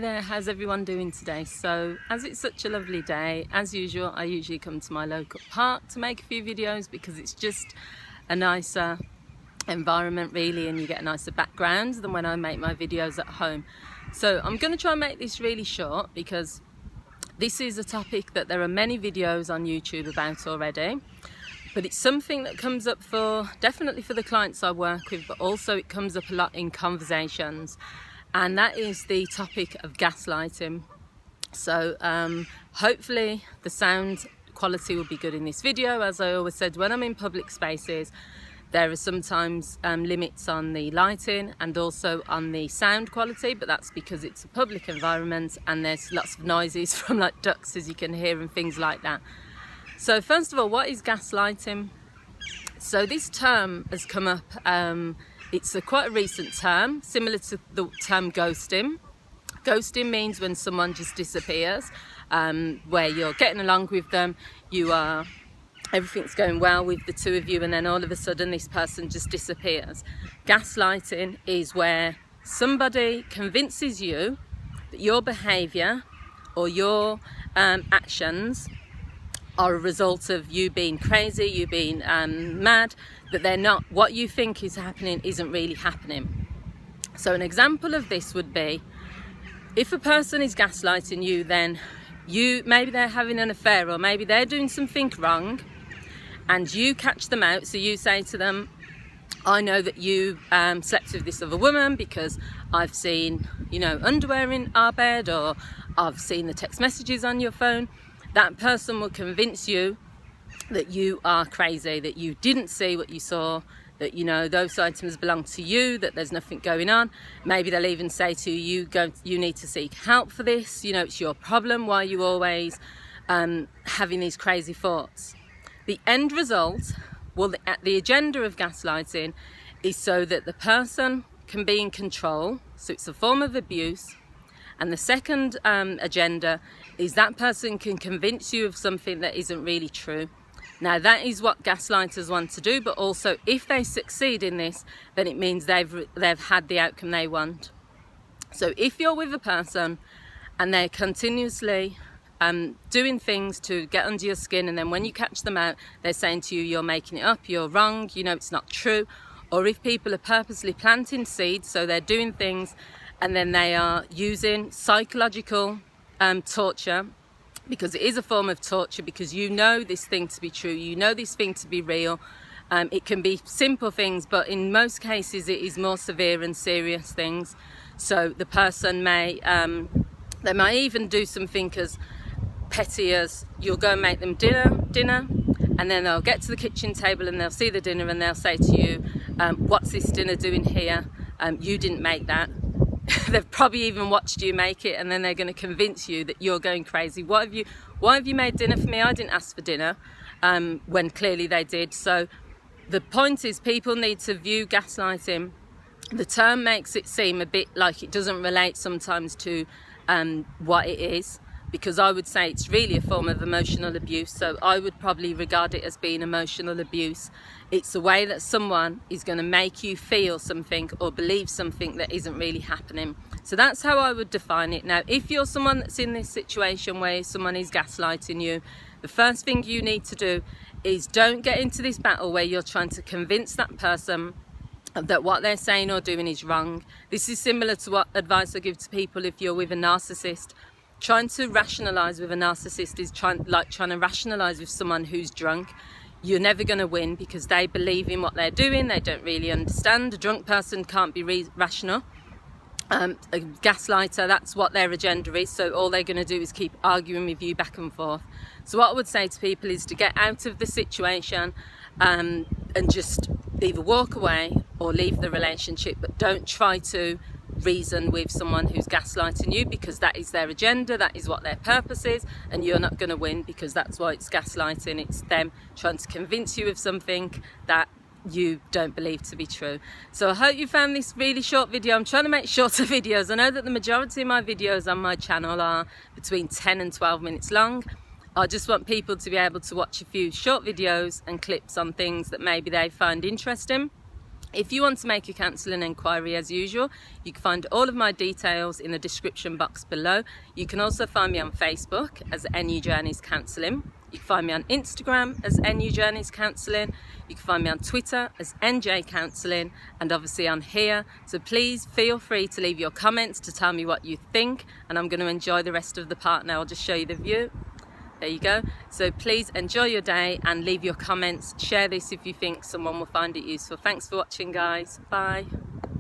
there, how's everyone doing today? So as it's such a lovely day, as usual, I usually come to my local park to make a few videos because it's just a nicer environment really, and you get a nicer background than when I make my videos at home. So I'm going to try and make this really short because this is a topic that there are many videos on YouTube about already, but it's something that comes up definitely for the clients I work with, but also it comes up a lot in conversations. And that is the topic of gaslighting. So hopefully the sound quality will be good in this video. As I always said, when I'm in public spaces, there are sometimes limits on the lighting and also on the sound quality, but that's because it's a public environment and there's lots of noises from like ducks, as you can hear, and things like that. So first of all, what is gaslighting? So this term has come up, it's quite a recent term, similar to the term ghosting. Ghosting means when someone just disappears, where you're getting along with them, everything's going well with the two of you, and then all of a sudden this person just disappears. Gaslighting is where somebody convinces you that your behaviour or your actions are a result of you being crazy, you being mad, that they're not, what you think is happening isn't really happening. So an example of this would be, if a person is gaslighting you, then maybe they're having an affair, or maybe they're doing something wrong, and you catch them out. So you say to them, I know that you slept with this other woman because I've seen, underwear in our bed, or I've seen the text messages on your phone. That person will convince you that you are crazy, that you didn't see what you saw, that those items belong to you, that there's nothing going on. Maybe they'll even say to you, you need to seek help for this, it's your problem, why are you always having these crazy thoughts? The end result, the agenda of gaslighting is so that the person can be in control, so it's a form of abuse. And the second agenda is that person can convince you of something that isn't really true. Now that is what gaslighters want to do, but also if they succeed in this, then it means they've had the outcome they want. So if you're with a person and they're continuously doing things to get under your skin, and then when you catch them out, they're saying to you, you're making it up, you're wrong, it's not true. Or if people are purposely planting seeds, so they're doing things and then they are using psychological torture, because it is a form of torture, because this thing to be true, this thing to be real. It can be simple things, but in most cases it is more severe and serious things. So the person they might even do something as petty as, you'll go and make them dinner, and then they'll get to the kitchen table and they'll see the dinner and they'll say to you, what's this dinner doing here? You didn't make that. They've probably even watched you make it, and then they're going to convince you that you're going crazy. Why have you made dinner for me? I didn't ask for dinner, when clearly they did. So the point is, people need to view gaslighting. The term makes it seem a bit like it doesn't relate sometimes to what it is, because I would say it's really a form of emotional abuse. So I would probably regard it as being emotional abuse. It's a way that someone is going to make you feel something or believe something that isn't really happening. So that's how I would define it. Now, if you're someone that's in this situation where someone is gaslighting you, the first thing you need to do is don't get into this battle where you're trying to convince that person that what they're saying or doing is wrong. This is similar to what advice I give to people if you're with a narcissist. Trying to rationalise with a narcissist is trying to rationalise with someone who's drunk. You're never going to win, because they believe in what they're doing. They don't really understand. A drunk person can't be rational. A gaslighter, that's what their agenda is. So all they're going to do is keep arguing with you back and forth. So what I would say to people is to get out of the situation and just either walk away or leave the relationship, but don't try to reason with someone who's gaslighting you, because that is their agenda, that is what their purpose is, and you're not going to win, because that's why it's gaslighting. It's them trying to convince you of something that you don't believe to be true. So I hope you found this really short video. I'm trying to make shorter videos. I know that the majority of my videos on my channel are between 10 and 12 minutes long. I just want people to be able to watch a few short videos and clips on things that maybe they find interesting. If you want to make a counselling enquiry, as usual, you can find all of my details in the description box below. You can also find me on Facebook as NU Journeys Counselling. You can find me on Instagram as NU Journeys Counselling. You can find me on Twitter as NJ Counselling, and obviously on here. So please feel free to leave your comments to tell me what you think, and I'm going to enjoy the rest of the part now. I'll just show you the view. There you go. So please enjoy your day and leave your comments. Share this if you think someone will find it useful. Thanks for watching, guys. Bye.